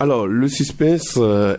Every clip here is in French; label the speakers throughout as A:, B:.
A: Alors, le suspense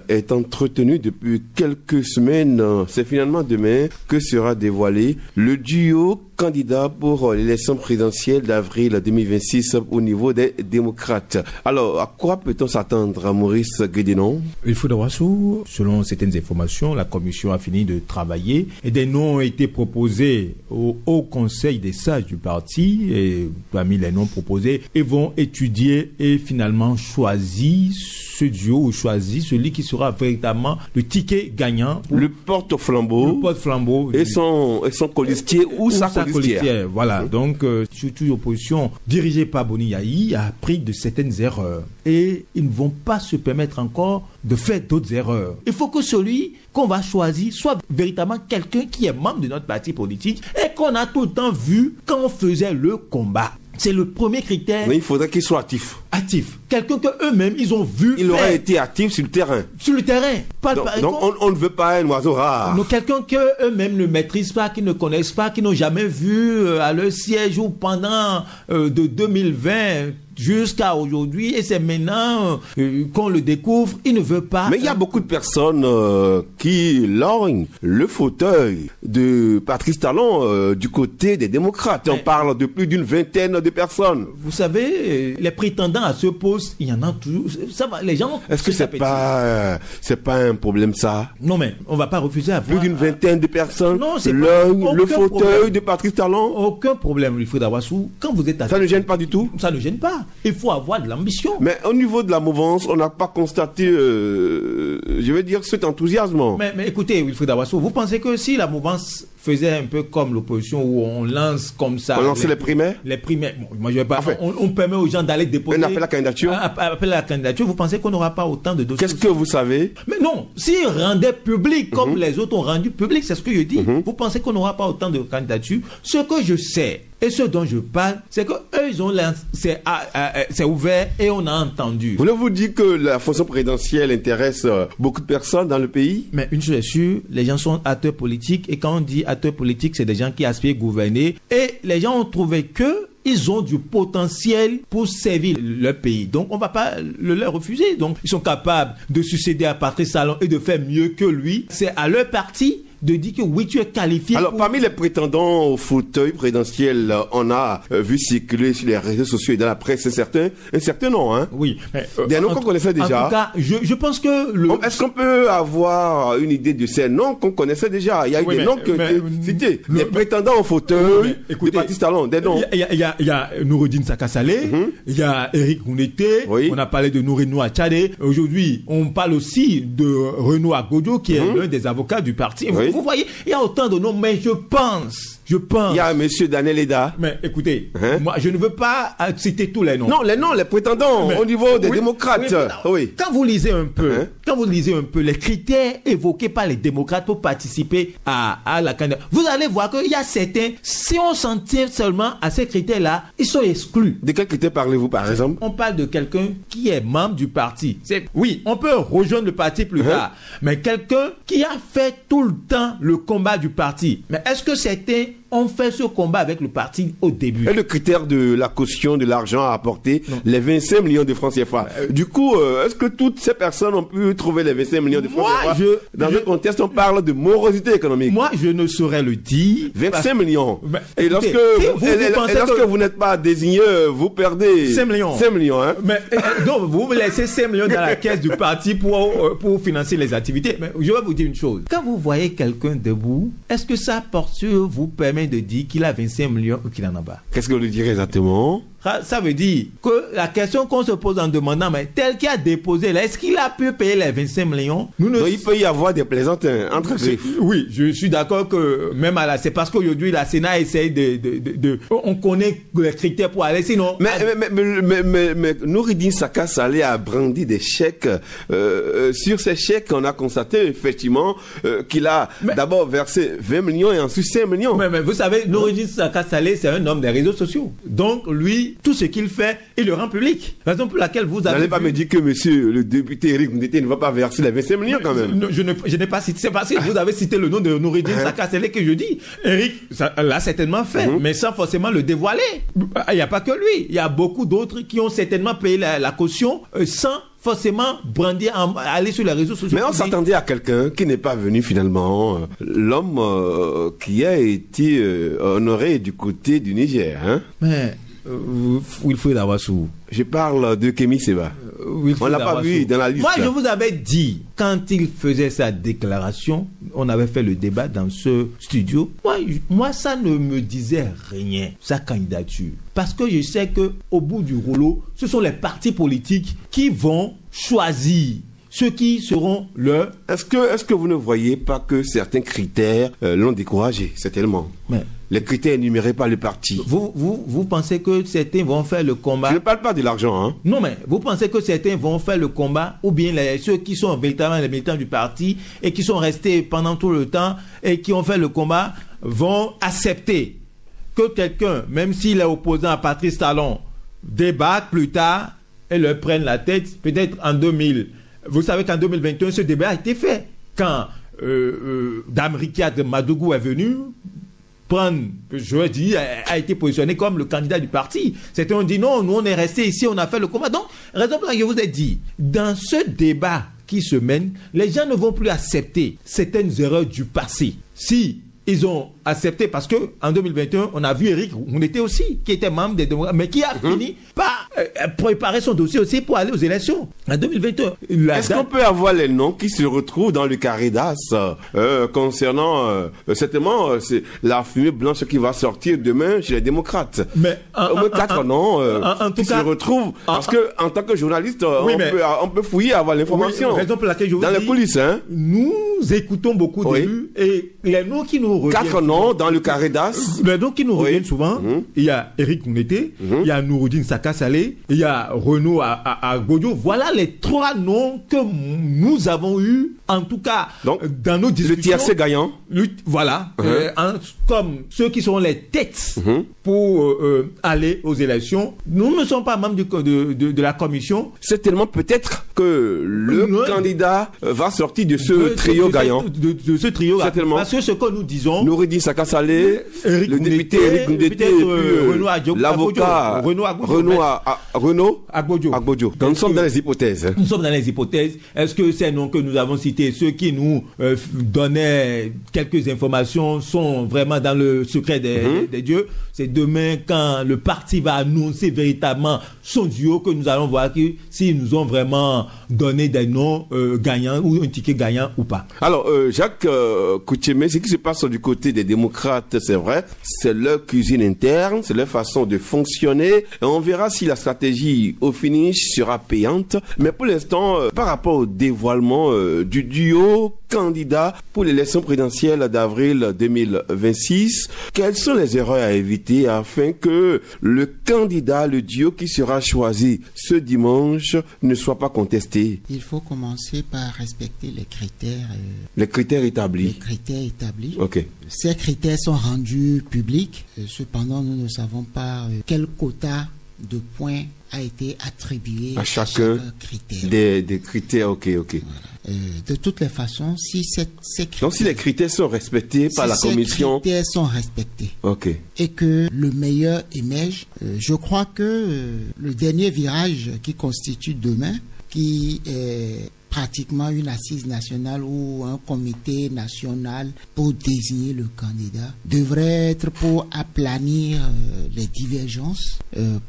A: est entretenu depuis quelques semaines. C'est finalement demain que sera dévoilé le duo candidat pour l'élection présidentielle d'avril 2026 au niveau des démocrates. Alors, à quoi peut-on s'attendre, Maurice Guédinon?
B: Il faut d'abord, selon certaines informations, la commission a fini de travailler et des noms ont été proposés au Haut Conseil des sages du parti, et parmi les noms proposés, ils vont étudier et finalement choisir ce duo ou choisir celui qui sera véritablement le ticket gagnant.
A: Le porte-flambeau.
B: Le porte-flambeau.
A: Et son colistier ou sa colistière.
B: Voilà. Donc, surtout l'opposition dirigée par Boni Yayi a appris de certaines erreurs. Et ils ne vont pas se permettre encore de faire d'autres erreurs. Il faut que celui qu'on va choisir soit véritablement quelqu'un qui est membre de notre parti politique et qu'on a tout le temps vu quand on faisait le combat. C'est le premier critère.
A: Mais il faudrait qu'il soit actif.
B: Actif. Quelqu'un qu'eux-mêmes, ils ont vu.
A: Il aurait été actif sur le terrain.
B: Sur le terrain.
A: Donc on ne veut pas un oiseau rare.
B: Donc quelqu'un qu'eux-mêmes ne maîtrisent pas, qui ne connaissent pas, qui n'ont jamais vu à leur siège ou pendant de 2020 jusqu'à aujourd'hui, et c'est maintenant qu'on le découvre, il ne veut pas.
A: Mais il y a beaucoup de personnes qui lorgnent le fauteuil de Patrice Talon du côté des démocrates. On parle de plus d'une vingtaine de personnes.
B: Vous savez, les prétendants à ce poste, il y en a toujours. Ça va, les gens.
A: Est-ce que c'est pas un problème, ça?
B: Non, mais on va pas refuser à voir.
A: Plus d'une vingtaine de personnes.
B: Non, c'est
A: le fauteuil de Patrice Talon.
B: Aucun problème, Wilfried Awassou. Quand vous êtes.
A: Ça ne gêne pas du tout?
B: Ça ne gêne pas. Il faut avoir de l'ambition.
A: Mais au niveau de la mouvance, on n'a pas constaté, je veux dire, cet enthousiasme.
B: Mais écoutez, Wilfried Awassou, vous pensez que si la mouvance faisait un peu comme l'opposition où on lance comme ça...
A: On lance les primaires?
B: Les primaires. Bon, moi, je vais pas... Enfin, on permet aux gens d'aller déposer...
A: Un appel à la candidature?
B: Appel à la candidature. Vous pensez qu'on n'aura pas autant de dossiers?
A: Qu'est-ce que vous savez?
B: Mais non, s'ils rendaient public comme les autres ont rendu public, c'est ce que je dis. Vous pensez qu'on n'aura pas autant de candidatures? Ce que je sais... Et ce dont je parle, c'est que eux, ils ont c'est ouvert et on a entendu.
A: Voulez-vous dire que la fonction présidentielle intéresse beaucoup de personnes dans le pays?
B: Mais une chose est sûre, les gens sont acteurs politiques, et quand on dit acteurs politiques, c'est des gens qui aspirent à gouverner, et les gens ont trouvé que ils ont du potentiel pour servir leur pays. Donc, on ne va pas le leur refuser. Donc, ils sont capables de succéder à Patrice Talon et de faire mieux que lui. C'est à leur parti de dire que oui, tu es qualifié.
A: Alors, parmi les prétendants au fauteuil présidentiel, on a vu circuler sur les réseaux sociaux et dans la presse un certain nom, hein?
B: Oui.
A: Des noms qu'on connaissait déjà.
B: En tout cas, je pense que...
A: Est-ce qu'on peut avoir une idée de ces noms qu'on connaissait déjà? Il y a eu des noms qui ont été cités. Des prétendants au fauteuil de Patrice Talon, des noms.
B: Il y a Noureddine Sakasalé, il y a Eric Rounete, on a parlé de Nourinou Achade. Aujourd'hui, on parle aussi de Renaud Agodio, qui est l'un des avocats du parti. Vous voyez, il y a autant de noms, mais je pense. Il
A: y a monsieur Daniel Eda.
B: Mais écoutez, moi, je ne veux pas citer tous les noms.
A: Non, les prétendants au niveau des démocrates. Oui.
B: Quand vous lisez un peu, les critères évoqués par les démocrates pour participer à la candidature, vous allez voir qu'il y a certains, si on s'en tient seulement à ces critères-là, ils sont exclus.
A: De quels critères parlez-vous, par exemple?
B: On parle de quelqu'un qui est membre du parti. Oui, on peut rejoindre le parti plus tard, mais quelqu'un qui a fait tout le temps le combat du parti. Mais est-ce que certains ont fait ce combat avec le parti au début?
A: Et le critère de la caution de l'argent à apporter, les 25 millions de francs CFA. Du coup, est-ce que toutes ces personnes ont pu trouver les 25 millions de francs CFA? Dans un contexte, on parle de morosité économique.
B: Moi, je ne saurais le dire.
A: 25 millions. Et lorsque vous n'êtes pas désigné, vous perdez
B: 5 millions.
A: 5 millions, hein?
B: Mais, donc, vous laissez 5 millions dans la caisse du parti pour financer les activités. Mais je vais vous dire une chose. Quand vous voyez quelqu'un debout, est-ce que sa posture vous permet de dire qu'il a 25 millions ou qu'il n'en a pas?
A: Qu'est-ce que vous lui direz exactement?
B: Ça veut dire que la question qu'on se pose en demandant, mais tel qui a déposé là, est-ce qu'il a pu payer les 25 millions?
A: Donc il peut y avoir des plaisantins entre griffes.
B: Oui, je suis d'accord que même c'est parce qu'aujourd'hui la Sénat essaye on connaît les critères pour aller, sinon...
A: Mais Noureddine Sakasalé a brandi des chèques. Sur ces chèques, on a constaté effectivement qu'il a d'abord versé 20 millions et ensuite 5 millions.
B: Mais vous savez, Noureddine Sakasalé, c'est un homme des réseaux sociaux. Donc lui, dit tout ce qu'il fait, il le rend public. Raison pour laquelle vous avez...
A: N'allez pas me dire que monsieur le député Eric Ngoundete ne va pas verser les 25 millions quand même.
B: Je n'ai pas cité, c'est parce que vous avez cité le nom de Noureddine Saka Salleh que je dis. Eric l'a certainement fait, mais sans forcément le dévoiler. Il n'y a pas que lui, il y a beaucoup d'autres qui ont certainement payé la caution sans forcément brandir, aller sur les réseaux sociaux.
A: Mais on s'attendait à quelqu'un qui n'est pas venu finalement. L'homme qui a été honoré du côté du Niger. Hein?
B: Mais Wilfried Awassou.
A: Je parle de Kémy Séba. On l'a pas vu dans la liste.
B: Moi, je vous avais dit, quand il faisait sa déclaration, on avait fait le débat dans ce studio. Moi, ça ne me disait rien, sa candidature. Parce que je sais qu'au bout du rouleau, ce sont les partis politiques qui vont choisir ceux qui seront leurs...
A: Est-ce que vous ne voyez pas que certains critères l'ont découragé, certainement? Mais les critères énumérés par le parti.
B: Vous pensez que certains vont faire le combat?
A: Je ne parle pas de l'argent. Hein.
B: Non, mais vous pensez que certains vont faire le combat, ou bien ceux qui sont véritablement les militants du parti et qui sont restés pendant tout le temps et qui ont fait le combat vont accepter que quelqu'un, même s'il est opposant à Patrice Talon, débarque plus tard et leur prenne la tête, peut-être en 2000. Vous savez qu'en 2021, ce débat a été fait. Quand Dame Rikiat de Madougou est venu prendre, je dis, a été positionné comme le candidat du parti. Certains ont dit non, nous on est restés ici, on a fait le combat. Donc, raison pour laquelle je vous ai dit, dans ce débat qui se mène, les gens ne vont plus accepter certaines erreurs du passé. Si ils ont accepté, parce que en 2021, on a vu Eric Ngoundete aussi, qui était membre des démocrates, mais qui a fini par préparer son dossier aussi pour aller aux élections. En 2021.
A: Est-ce qu'on peut avoir les noms qui se retrouvent dans le carré d'as concernant, certainement, c'est la fumée blanche qui va sortir demain chez les démocrates? Mais au moins 4 noms qui se retrouvent. Parce que en tant que journaliste, on peut fouiller, avoir l'information.
B: Raison pour laquelle je vous
A: dans
B: dis,
A: les coulisses, hein?
B: Nous écoutons beaucoup d'élus et les noms qui nous reviennent.
A: 4 noms dans le carré d'as.
B: Les noms qui nous reviennent souvent, il y a Eric Ngoundete, il y a Noureddine Saka Salleh, il y a Renaud Agbojo. Voilà les 3 noms que nous avons eus, en tout cas, donc, dans nos discussions.
A: Le tiercé gagnant.
B: Voilà. Comme ceux qui seront les têtes pour aller aux élections. Nous ne sommes pas membres de la commission.
A: C'est tellement peut-être que le candidat va sortir de ce trio gagnant.
B: De ce trio gagnant. Parce que ce que nous disons...
A: Noureddine Saka Salleh, le député Eric Ngoundete, l'avocat Renaud Agbojo. Nous sommes dans les hypothèses.
B: Nous sommes dans les hypothèses. Est-ce que ces noms que nous avons cités, ceux qui nous donnaient quelques informations, sont vraiment dans le secret des dieux? C'est demain, quand le parti va annoncer véritablement son duo, que nous allons voir s'ils nous ont vraiment donné des noms gagnants ou un ticket gagnant ou pas.
A: Alors, Jacques Koutchémé, ce qui se passe du côté des démocrates, c'est vrai, c'est leur cuisine interne, c'est leur façon de fonctionner. Et on verra si la stratégie au finish sera payante. Mais pour l'instant, par rapport au dévoilement du duo candidat pour l'élection présidentielle d'avril 2026, quelles sont les erreurs à éviter afin que le candidat, le duo qui sera choisi ce dimanche ne soit pas contesté?
C: Il faut commencer par respecter les critères.
A: Les critères établis.
C: Les critères établis.
A: Ok.
C: Ces critères sont rendus publics. Cependant, nous ne savons pas quel quota de points a été attribué
A: à chacun
C: critère.
A: Des critères, ok.
C: Voilà. De toutes les façons, si ces critères...
A: Donc si les critères sont respectés par la commission...
C: Si ces critères sont respectés,
A: ok,
C: et que le meilleur émerge, je crois que le dernier virage qui constitue demain, qui est pratiquement une assise nationale ou un comité national pour désigner le candidat, devrait être pour aplanir les divergences,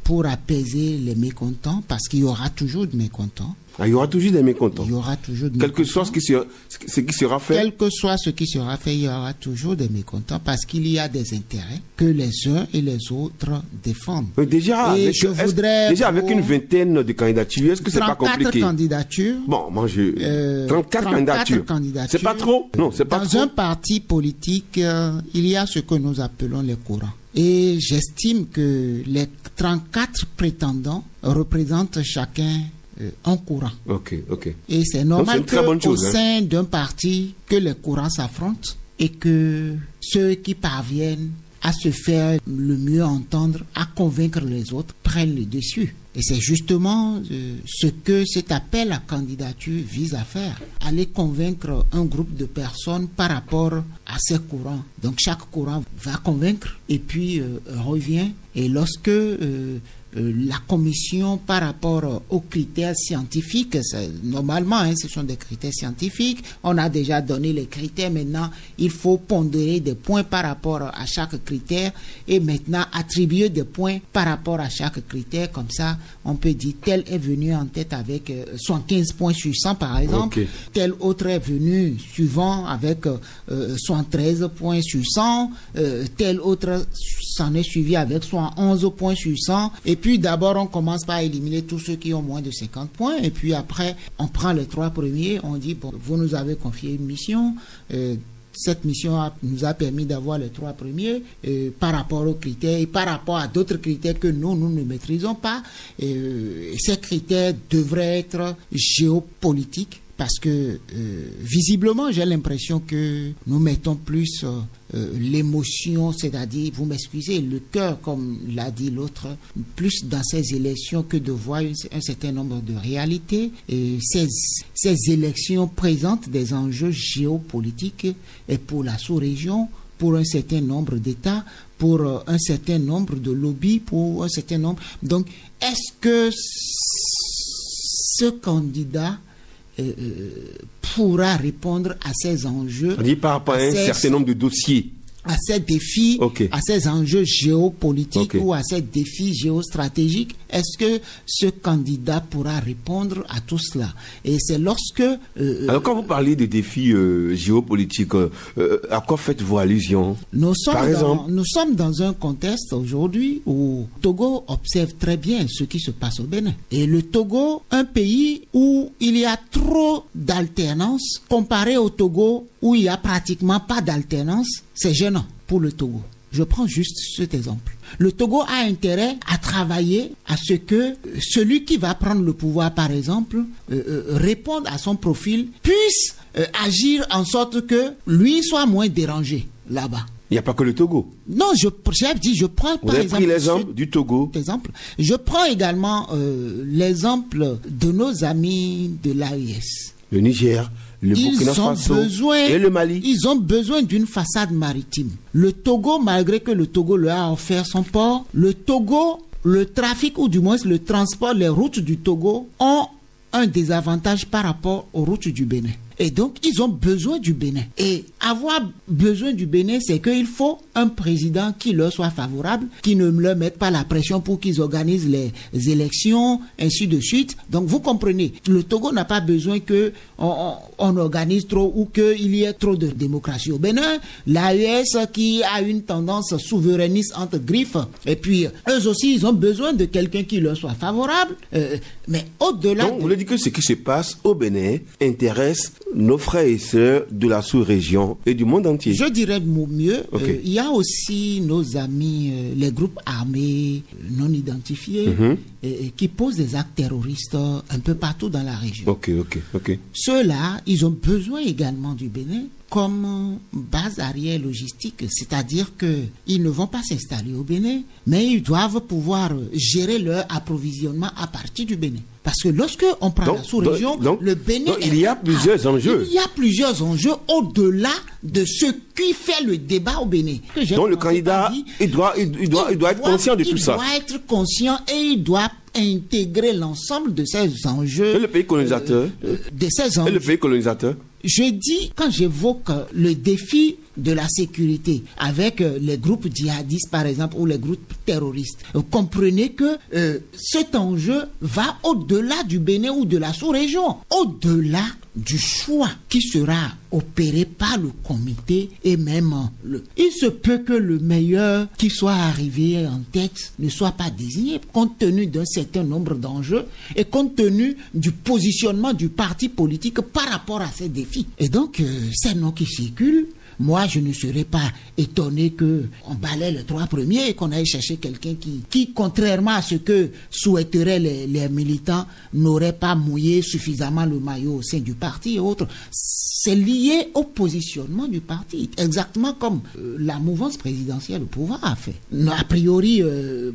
C: pour apaiser les mécontents, parce qu'il y aura toujours de mécontents.
A: Ah, il y aura toujours des mécontents.
C: Il y aura toujours des
A: mécontents. Quel que soit ce qui sera fait.
C: Quel que soit ce qui sera fait, il y aura toujours des mécontents parce qu'il y a des intérêts que les uns et les autres défendent.
A: Déjà, avec une vingtaine de candidatures, est-ce que c'est pas compliqué?
C: 34 candidatures.
A: Bon, moi 34 candidatures. C'est pas trop? Non, c'est pas trop.
C: Dans un parti politique, il y a ce que nous appelons les courants. Et j'estime que les 34 prétendants représentent chacun en courant.
A: Ok.
C: Et c'est normal qu'au sein d'un parti, que les courants s'affrontent et que ceux qui parviennent à se faire le mieux entendre, à convaincre les autres, prennent le dessus. Et c'est justement ce que cet appel à candidature vise à faire. Aller convaincre un groupe de personnes par rapport à ces courants. Donc chaque courant va convaincre et puis revient. Et lorsque la commission par rapport aux critères scientifiques, normalement ce sont des critères scientifiques, on a déjà donné les critères, maintenant il faut pondérer des points par rapport à chaque critère et maintenant attribuer des points par rapport à chaque critère, comme ça on peut dire tel est venu en tête avec 75 points sur 100 par exemple, okay. Tel autre est venu suivant avec 73 points sur 100, tel autre s'en est suivi avec 11 points sur 100, et puis d'abord on commence par éliminer tous ceux qui ont moins de 50 points, et puis après on prend les 3 premiers, on dit bon, vous nous avez confié une mission, cette mission nous a permis d'avoir les 3 premiers par rapport aux critères et par rapport à d'autres critères que nous ne maîtrisons pas. Ces critères devraient être géopolitiques parce que visiblement j'ai l'impression que nous mettons plus l'émotion, c'est-à-dire, vous m'excusez, le cœur, comme l'a dit l'autre, plus dans ces élections que de voir un certain nombre de réalités. Et ces élections présentent des enjeux géopolitiques et pour la sous-région, pour un certain nombre d'États, pour un certain nombre de lobbies, pour un certain nombre... Donc, est-ce que ce candidat pourra répondre à ces enjeux?
A: On dit par rapport à un certain nombre de dossiers.
C: À ces défis, okay. À ces enjeux géopolitiques, okay. Ou à ces défis géostratégiques, est-ce que ce candidat pourra répondre à tout cela? Et c'est lorsque...
A: Alors quand vous parlez de défis géopolitiques, à quoi faites-vous allusion?
C: Nous sommes dans un contexte aujourd'hui où Togo observe très bien ce qui se passe au Bénin. Et le Togo, un pays où il y a trop d'alternance, comparé au Togo où il n'y a pratiquement pas d'alternance, c'est gênant pour le Togo. Je prends juste cet exemple. Le Togo a intérêt à travailler à ce que celui qui va prendre le pouvoir, par exemple, réponde à son profil, puisse agir en sorte que lui soit moins dérangé là-bas.
A: Il n'y a pas que le Togo.
C: Non, je prends par exemple...
A: Vous avez pris l'exemple du Togo.
C: Je prends également l'exemple de nos amis de l'AES.
A: Le Niger, le Burkina Faso et le Mali.
C: Ils ont besoin d'une façade maritime. Le Togo, malgré que le Togo leur a offert son port, le Togo, le trafic ou du moins le transport, les routes du Togo ont un désavantage par rapport aux routes du Bénin. Et donc, ils ont besoin du Bénin. Et avoir besoin du Bénin, c'est qu'il faut un président qui leur soit favorable, qui ne leur mette pas la pression pour qu'ils organisent les élections, ainsi de suite. Donc, vous comprenez, le Togo n'a pas besoin qu'on organise trop ou qu'il y ait trop de démocratie au Bénin. L'AES qui a une tendance souverainiste entre griffes, et puis eux aussi, ils ont besoin de quelqu'un qui leur soit favorable. Mais au-delà...
A: Donc, vous voulez dire que ce qui se passe au Bénin intéresse nos frères et sœurs de la sous-région et du monde entier.
C: Je dirais mieux, okay. Il y a aussi nos amis, les groupes armés non identifiés, qui posent des actes terroristes un peu partout dans la région.
A: Ok.
C: Ceux-là, ils ont besoin également du Bénin comme base arrière logistique, c'est-à-dire qu'ils ne vont pas s'installer au Bénin, mais ils doivent pouvoir gérer leur approvisionnement à partir du Bénin. Parce que lorsque on prend la sous-région, le Bénin...
A: il y a plusieurs enjeux.
C: Il y a plusieurs enjeux au-delà de ce qui fait le débat au Bénin.
A: Donc le candidat, il doit être conscient de tout ça.
C: Il doit être conscient et il doit intégrer l'ensemble de ces enjeux.
A: Et le pays colonisateur
C: de ces enjeux.
A: Et le pays colonisateur.
C: Je dis, quand j'évoque le défi de la sécurité avec les groupes djihadistes, par exemple, ou les groupes terroristes, comprenez que cet enjeu va au-delà du Bénin ou de la sous-région, au-delà du choix qui sera opéré par le comité et même il se peut que le meilleur qui soit arrivé en tête ne soit pas désigné compte tenu d'un certain nombre d'enjeux et compte tenu du positionnement du parti politique par rapport à ces défis. Et donc, ces noms qui circulent, moi, je ne serais pas étonné qu'on balaie les 3 premiers et qu'on aille chercher quelqu'un qui, contrairement à ce que souhaiteraient les militants, n'aurait pas mouillé suffisamment le maillot au sein du parti et autres. C'est lié au positionnement du parti, exactement comme la mouvance présidentielle au pouvoir a fait. A priori,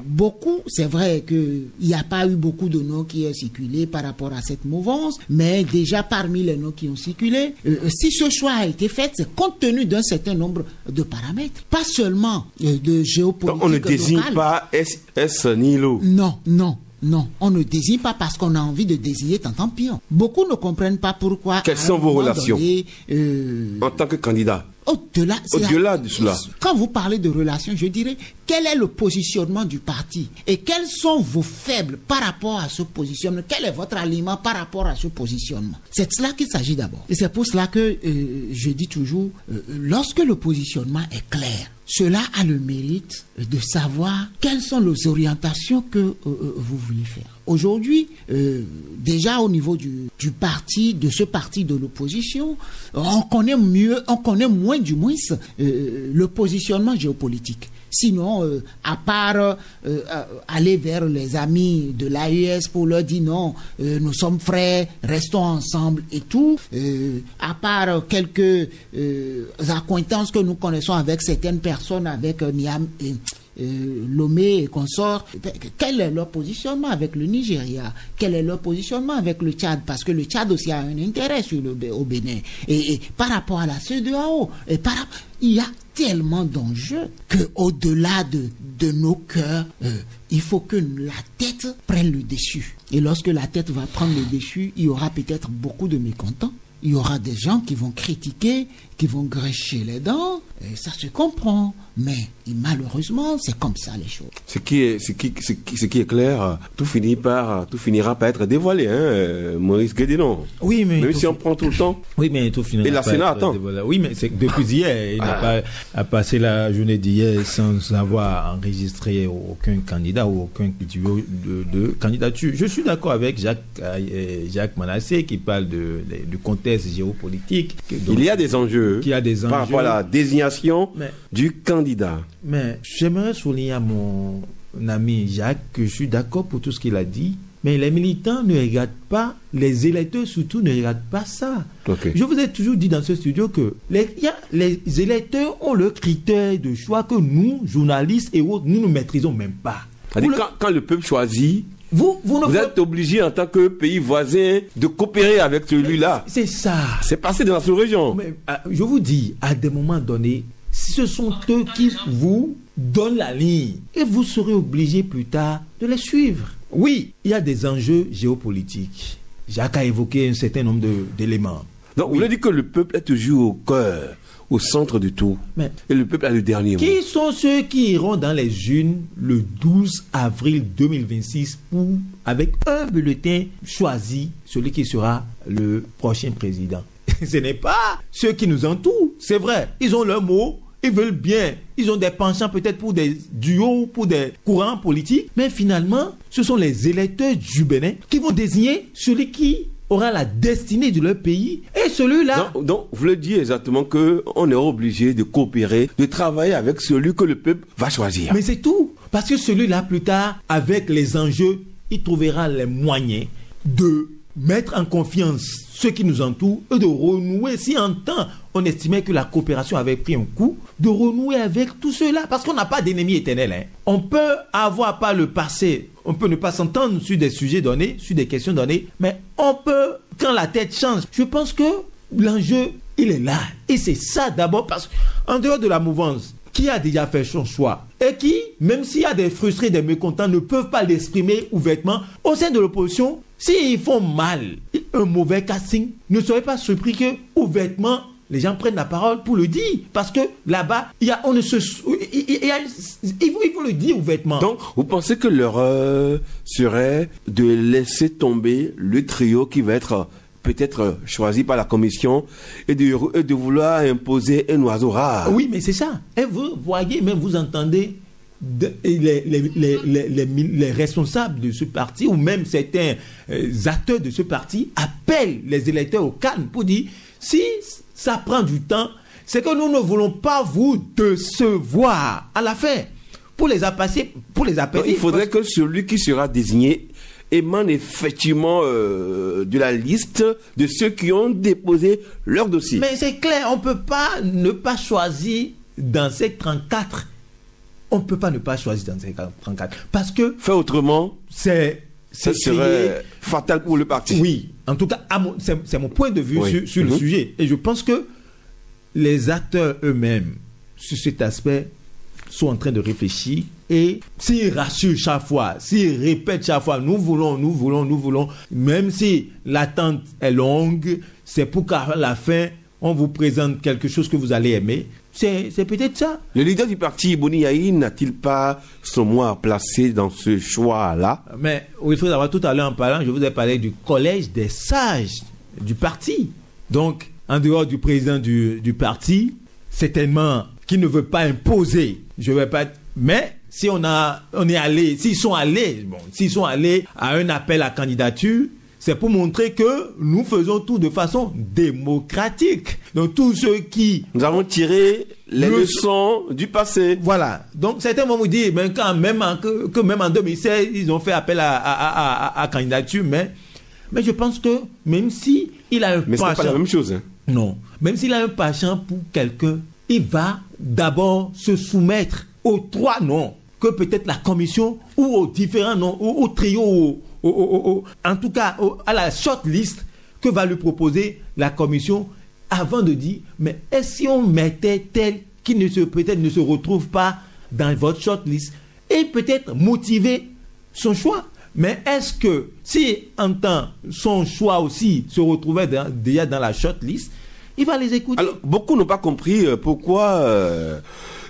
C: beaucoup, c'est vrai qu'il n'y a pas eu beaucoup de noms qui ont circulé par rapport à cette mouvance, mais déjà parmi les noms qui ont circulé, si ce choix a été fait, c'est compte tenu d'un certain nombre de paramètres, pas seulement de géopolitique.
A: Donc on ne désigne pas S. Nilo.
C: Non, on ne désigne pas parce qu'on a envie de désigner Tantampion. Beaucoup ne comprennent pas pourquoi...
A: Quelles sont vos relations en tant que candidat? Au-delà de cela.
C: Quand vous parlez de relations, je dirais, quel est le positionnement du parti? Et quels sont vos faibles par rapport à ce positionnement? Quel est votre aliment par rapport à ce positionnement? C'est de cela qu'il s'agit d'abord. Et c'est pour cela que je dis toujours, lorsque le positionnement est clair, cela a le mérite de savoir quelles sont les orientations que vous voulez faire. Aujourd'hui, déjà au niveau du parti, de ce parti de l'opposition, on connaît moins du moins le positionnement géopolitique. Sinon, à part aller vers les amis de l'AES pour leur dire non, nous sommes frères, restons ensemble et tout, à part quelques accointances que nous connaissons avec certaines personnes, avec Niam Lomé et consorts, quel est leur positionnement avec le Nigeria? Quel est leur positionnement avec le Tchad? Parce que le Tchad aussi a un intérêt au Bénin. Et par rapport à la CEDEAO, il y a tellement d'enjeux qu'au-delà de nos cœurs, il faut que la tête prenne le dessus. Et lorsque la tête va prendre le dessus, il y aura peut-être beaucoup de mécontents. Il y aura des gens qui vont critiquer, qui vont grécher les dents, et ça se comprend. Mais malheureusement, c'est comme ça les choses.
A: Ce qui est clair, tout finira par être dévoilé, Maurice Guédénon.
B: Oui, mais
A: même si on prend tout le temps.
B: Oui, mais tout finira.
A: Et la Sénat attend.
B: Oui, mais c'est depuis hier, il n'a pas passé la journée d'hier sans avoir enregistré aucun candidat ou aucun de candidature. Je suis d'accord avec Jacques Manassé qui parle du contexte géopolitique.
A: Il y a des enjeux. Par rapport à la désignation du candidat.
B: Mais j'aimerais souligner à mon ami Jacques que je suis d'accord pour tout ce qu'il a dit, mais les militants ne regardent pas, les électeurs surtout ne regardent pas ça.
A: Okay.
B: Je vous ai toujours dit dans ce studio que les électeurs ont leurs critères de choix que nous, journalistes et autres, nous ne maîtrisons même pas.
A: Quand le peuple choisit,
B: vous
A: êtes obligé en tant que pays voisin de coopérer avec celui-là.
B: C'est ça.
A: C'est passé dans la sous-région.
B: Mais, je vous dis, à des moments donnés, ce sont eux qui vous donnent la ligne et vous serez obligé plus tard de les suivre. Oui, il y a des enjeux géopolitiques. Jacques a évoqué un certain nombre d'éléments.
A: Donc, vous voulez dire que le peuple est toujours au cœur, au centre du tout. Et le peuple a le dernier mot.
B: Qui sont ceux qui iront dans les urnes le 12 avril 2026 avec un bulletin choisi, celui qui sera le prochain président? Ce n'est pas ceux qui nous entourent. C'est vrai, ils ont leur mot, ils veulent bien, ils ont des penchants peut-être pour des duos, pour des courants politiques, mais finalement, ce sont les électeurs du Bénin qui vont désigner celui qui aura la destinée de leur pays et celui-là...
A: Donc, vous voulez dire exactement qu'on est obligé de coopérer, de travailler avec celui que le peuple va choisir.
B: Mais c'est tout. Parce que celui-là, plus tard, avec les enjeux, il trouvera les moyens de mettre en confiance ceux qui nous entourent et de renouer, si en temps on estimait que la coopération avait pris un coup, de renouer avec tout cela, parce qu'on n'a pas d'ennemi éternel. On peut avoir pas le passé, on peut ne pas s'entendre sur des sujets donnés, sur des questions données, mais on peut, quand la tête change, je pense que l'enjeu, il est là. Et c'est ça d'abord, parce qu'en dehors de la mouvance, qui a déjà fait son choix et qui, même s'il y a des frustrés, des mécontents, ne peuvent pas l'exprimer ouvertement au sein de l'opposition, s'ils font mal, un mauvais casting, ne soyez pas surpris que ouvertement les gens prennent la parole pour le dire, parce que là-bas, il faut le dire ouvertement.
A: Donc, vous pensez que l'erreur serait de laisser tomber le trio qui va être peut-être choisi par la commission et de vouloir imposer un oiseau rare?
B: Oui, mais c'est ça. Et vous voyez, même vous entendez les responsables de ce parti ou même certains acteurs de ce parti appellent les électeurs au calme pour dire si ça prend du temps, c'est que nous ne voulons pas vous décevoir à la fin. Pour les apaiser.
A: Il faudrait que celui qui sera désigné émane effectivement de la liste de ceux qui ont déposé leur dossier.
B: Mais c'est clair, on ne peut pas ne pas choisir dans ces 34. On ne peut pas ne pas choisir dans ces 34. Parce que...
A: Fait autrement, ça serait fatal pour le parti.
B: Oui, en tout cas, c'est mon point de vue sur le sujet. Et je pense que les acteurs eux-mêmes, sur cet aspect, sont en train de réfléchir, et s'ils rassurent chaque fois, s'ils répètent chaque fois, nous voulons, même si l'attente est longue, c'est pour qu'à la fin, on vous présente quelque chose que vous allez aimer. C'est peut-être ça.
A: Le leader du parti, Boni Yayi, n'a-t-il pas son mot à placer dans ce choix-là? Mais
B: il faut savoir, tout à l'heure en parlant, je vous ai parlé du collège des sages du parti. Donc, en dehors du président du parti, certainement, qui ne veut pas imposer, mais si s'ils sont allés à un appel à candidature, c'est pour montrer que nous faisons tout de façon démocratique. Donc tous ceux qui...
A: Nous avons tiré les leçons du passé.
B: Voilà. Donc certains vont vous dire même en 2016, ils ont fait appel à candidature, mais je pense que même si il a un penchant...
A: Mais c'est pas la même chose. Hein.
B: Non. Même s'il a un penchant pour quelqu'un, il va d'abord se soumettre aux 3 noms que peut-être la commission ou aux différents noms, au trio, en tout cas à la shortlist que va lui proposer la commission avant de dire, mais est-ce si on mettait tel qui peut-être ne se retrouve pas dans votre shortlist et peut-être motiver son choix. Mais est-ce que si en temps son choix aussi se retrouvait déjà dans la shortlist, il va les écouter.
A: Alors, beaucoup n'ont pas compris pourquoi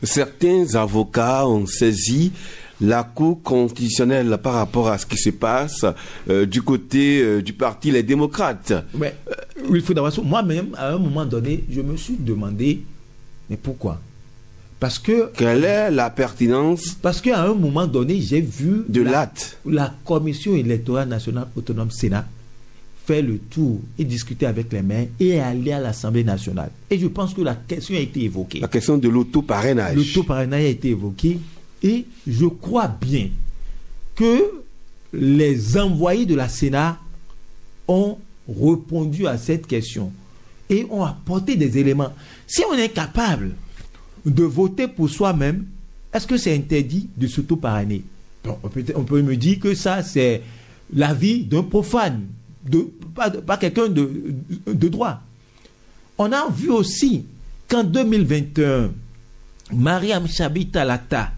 A: certains avocats ont saisi la Cour constitutionnelle par rapport à ce qui se passe du côté du parti Les Démocrates.
B: Mais, il faut d'abord... Moi-même, à un moment donné, je me suis demandé, mais pourquoi? Parce que...
A: Quelle est la pertinence?
B: Parce qu'à un moment donné, j'ai vu...
A: La
B: Commission électorale nationale autonome Sénat faire le tour et discuter avec les maires et aller à l'Assemblée nationale. Et je pense que la question a été évoquée.
A: La question de l'auto-parrainage.
B: L'auto-parrainage a été évoqué. Et je crois bien que les envoyés de la Sénat ont répondu à cette question et ont apporté des éléments. Si on est capable de voter pour soi-même, est-ce que c'est interdit de s'auto-parrainer? On peut me dire que ça, c'est l'avis d'un profane, pas quelqu'un de droit. On a vu aussi qu'en 2021, Mariam Chabi Talata,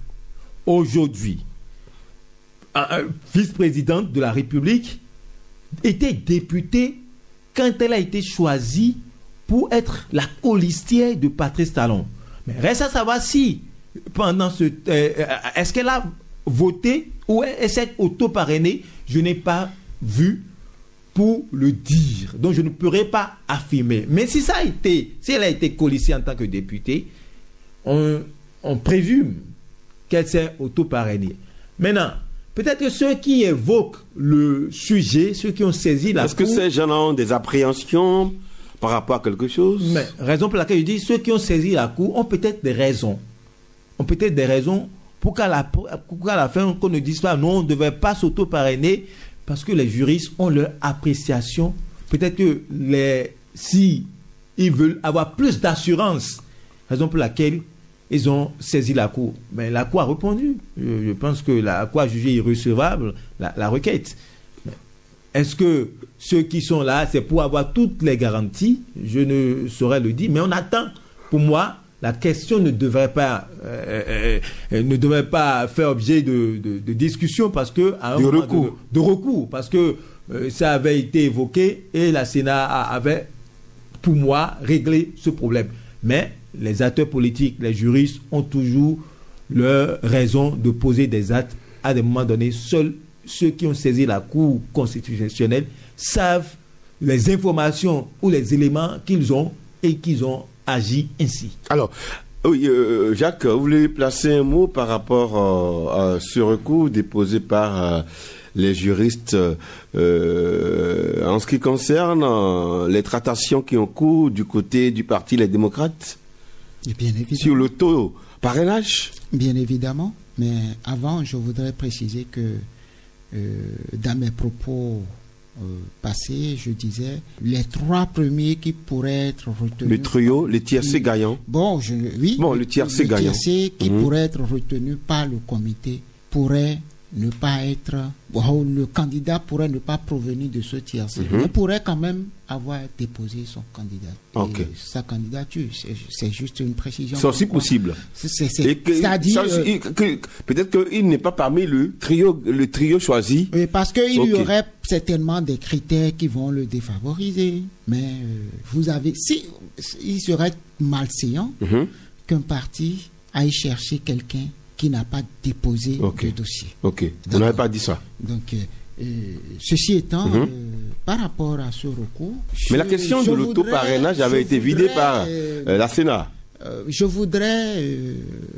B: aujourd'hui, vice-présidente de la République, était députée quand elle a été choisie pour être la colistière de Patrice Talon. Mais reste à savoir si, pendant est-ce qu'elle a voté ou elle s'est auto-parrainée? Je n'ai pas vu pour le dire. Donc je ne pourrais pas affirmer. Mais si elle a été colistière en tant que députée, on présume qu'elle s'est auto-parrainée. Maintenant, peut-être que ceux qui évoquent le sujet, ceux qui ont saisi la Cour...
A: Est-ce que ces gens ont des appréhensions par rapport à quelque chose?
B: Mais raison pour laquelle je dis, ceux qui ont saisi la Cour ont peut-être des raisons. Pour qu'à la fin, qu'on ne dise pas non, on ne devait pas s'auto-parrainer, parce que les juristes ont leur appréciation. Peut-être que si ils veulent avoir plus d'assurance, raison pour laquelle ils ont saisi la Cour. Mais la Cour a répondu. Je pense que la Cour a jugé irrecevable la requête. Est-ce que ceux qui sont là, c'est pour avoir toutes les garanties? Je ne saurais le dire. Mais on attend. Pour moi, la question ne devrait pas faire objet de discussion parce que... De recours. Parce que ça avait été évoqué et la Sénat avait, pour moi, réglé ce problème. Mais les acteurs politiques, les juristes ont toujours leur raison de poser des actes à des moments donnés. Seuls ceux qui ont saisi la Cour constitutionnelle savent les informations ou les éléments qu'ils ont et qu'ils ont agi ainsi.
A: Alors, oui, Jacques, vous voulez placer un mot par rapport à ce recours déposé par les juristes en ce qui concerne les tractations qui ont cours du côté du parti Les Démocrates?
C: Et bien évidemment.
A: sur l'auto-parrainage?
C: Bien évidemment, mais avant, je voudrais préciser que dans mes propos passés, je disais les 3 premiers qui pourraient être retenus.
A: Le trio, le tiercé gagnant.
C: Bon, oui.
A: Bon, le tiercé gagnant.
C: Le tiercé qui pourrait être retenu par le comité pourrait ne pas être... Bon, le candidat pourrait ne pas provenir de ce tiercé, mais pourrait quand même avoir déposé son candidat.
A: Okay.
C: Sa candidature, c'est juste une précision.
A: C'est aussi possible.
C: C'est-à-dire...
A: Peut-être qu'il n'est pas parmi le trio choisi.
C: Parce qu'il y aurait certainement des critères qui vont le défavoriser. Mais vous avez... il serait malséant qu'un parti aille chercher quelqu'un qui n'a pas déposé de dossier.
A: Ok, vous n'avez pas dit ça.
C: Donc, ceci étant, par rapport à ce recours...
A: Mais la question de l'auto-parrainage avait été vidée par la Sénat.
C: Je voudrais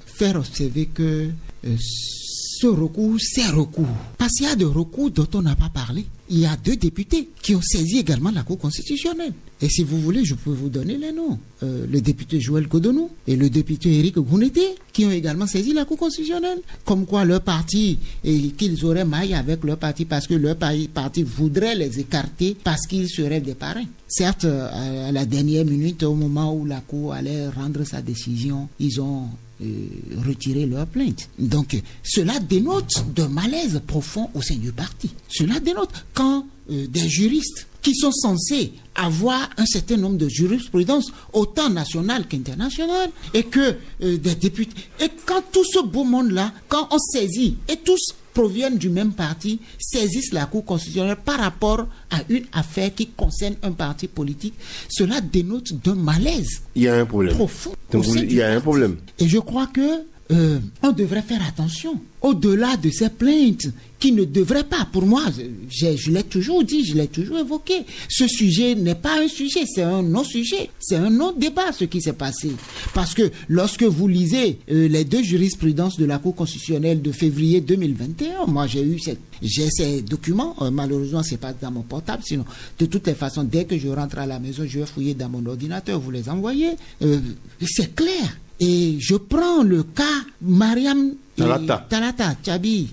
C: faire observer que ce recours, c'est recours. Parce qu'il y a des recours dont on n'a pas parlé. Il y a 2 députés qui ont saisi également la Cour constitutionnelle. Et si vous voulez, je peux vous donner les noms. Le député Joël Godonou et le député Éric Gounete, qui ont également saisi la Cour constitutionnelle. Comme quoi leur parti, et qu'ils auraient maille avec leur parti parce que leur parti voudrait les écarter parce qu'ils seraient des parrains. Certes, à la dernière minute, au moment où la Cour allait rendre sa décision, ils ont retirer leur plainte. Donc, cela dénote d'un malaise profond au sein du parti. Cela dénote quand des juristes qui sont censés avoir un certain nombre de jurisprudences, autant nationales qu'internationales, et que des députés... Et quand tout ce beau monde-là, quand on saisit, et tous proviennent du même parti, saisissent la Cour constitutionnelle par rapport à une affaire qui concerne un parti politique, cela dénote d'un malaise.
A: Il y a un problème.
C: Profond.
A: Donc, il y a un problème.
C: Et je crois que on devrait faire attention au-delà de ces plaintes qui ne devraient pas, pour moi, je l'ai toujours dit, je l'ai toujours évoqué, ce sujet n'est pas un sujet, c'est un non-sujet, c'est un non-débat ce qui s'est passé. Parce que lorsque vous lisez les 2 jurisprudences de la Cour constitutionnelle de février 2021, moi j'ai ces documents, malheureusement c'est pas dans mon portable, sinon de toutes les façons, dès que je rentre à la maison, je vais fouiller dans mon ordinateur, vous les envoyez, c'est clair. Et je prends le cas Mariam Talata, Tchabi,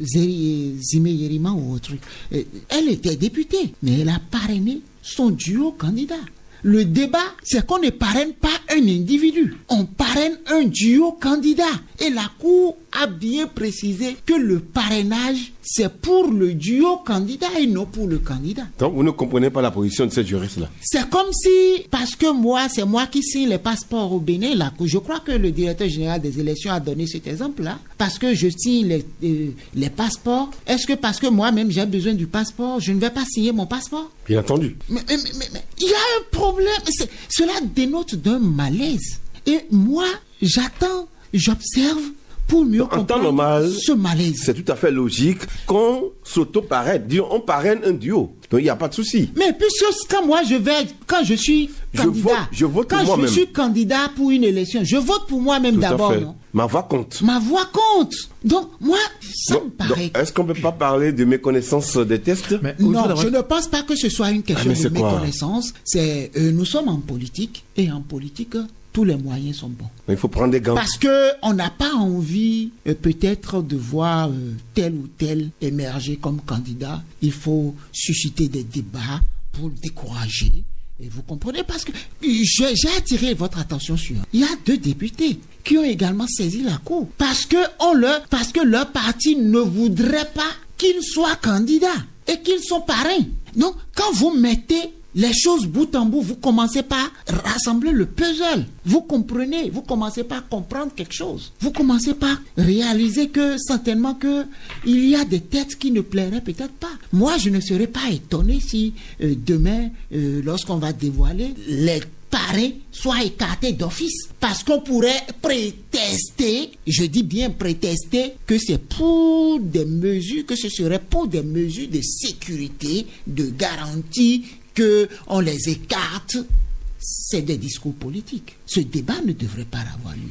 C: Zime Yerima ou autre. Elle était députée, mais elle a parrainé son duo candidat. Le débat, c'est qu'on ne parraine pas un individu, on parraine un duo candidat. Et la Cour a bien précisé que le parrainage, c'est pour le duo candidat et non pour le candidat.
A: Donc, vous ne comprenez pas la position de ces juristes-là.
C: C'est comme si, parce que c'est moi qui signe les passeports au Bénin, je crois que le directeur général des élections a donné cet exemple-là, parce que je signe les passeports, est-ce que parce que moi-même j'ai besoin du passeport, je ne vais pas signer mon passeport?
A: Bien entendu.
C: Mais il y a un problème, cela dénote d'un malaise. Et moi, j'observe pour mieux comprendre ce malaise.
A: C'est tout à fait logique qu'on s'auto-parraine. Disons, on parraine un duo. Donc, il n'y a pas de souci.
C: Mais puisque quand je suis candidat,
A: je vote
C: quand
A: pour moi-même.
C: Je suis candidat pour une élection, je vote pour moi-même d'abord. Non?
A: Ma voix compte.
C: Ma voix compte. Donc, moi, ça me paraît...
A: Est-ce qu'on ne peut pas parler de méconnaissance des tests?
C: Non, je ne pense pas que ce soit une question de méconnaissance. Nous sommes en politique, et en politique... tous les moyens sont bons.
A: Il faut prendre des gants.
C: Parce qu'on n'a pas envie peut-être de voir tel ou tel émerger comme candidat. Il faut susciter des débats pour le décourager. Et vous comprenez, parce que j'ai attiré votre attention sur... Il y a 2 députés qui ont également saisi la Cour. Parce que leur parti ne voudrait pas qu'ils soient candidats et qu'ils sont parrains. Donc, quand vous mettez les choses bout en bout, vous commencez par rassembler le puzzle. Vous comprenez, vous commencez par comprendre quelque chose. Vous commencez par réaliser que certainement que il y a des têtes qui ne plairaient peut-être pas. Moi, je ne serais pas étonné si demain, lorsqu'on va dévoiler les parrains soient écartés d'office. Parce qu'on pourrait prétester, je dis bien prétester, que c'est pour des mesures, que ce serait pour des mesures de sécurité, de garantie, qu'on les écarte. C'est des discours politiques. Ce débat ne devrait pas avoir lieu.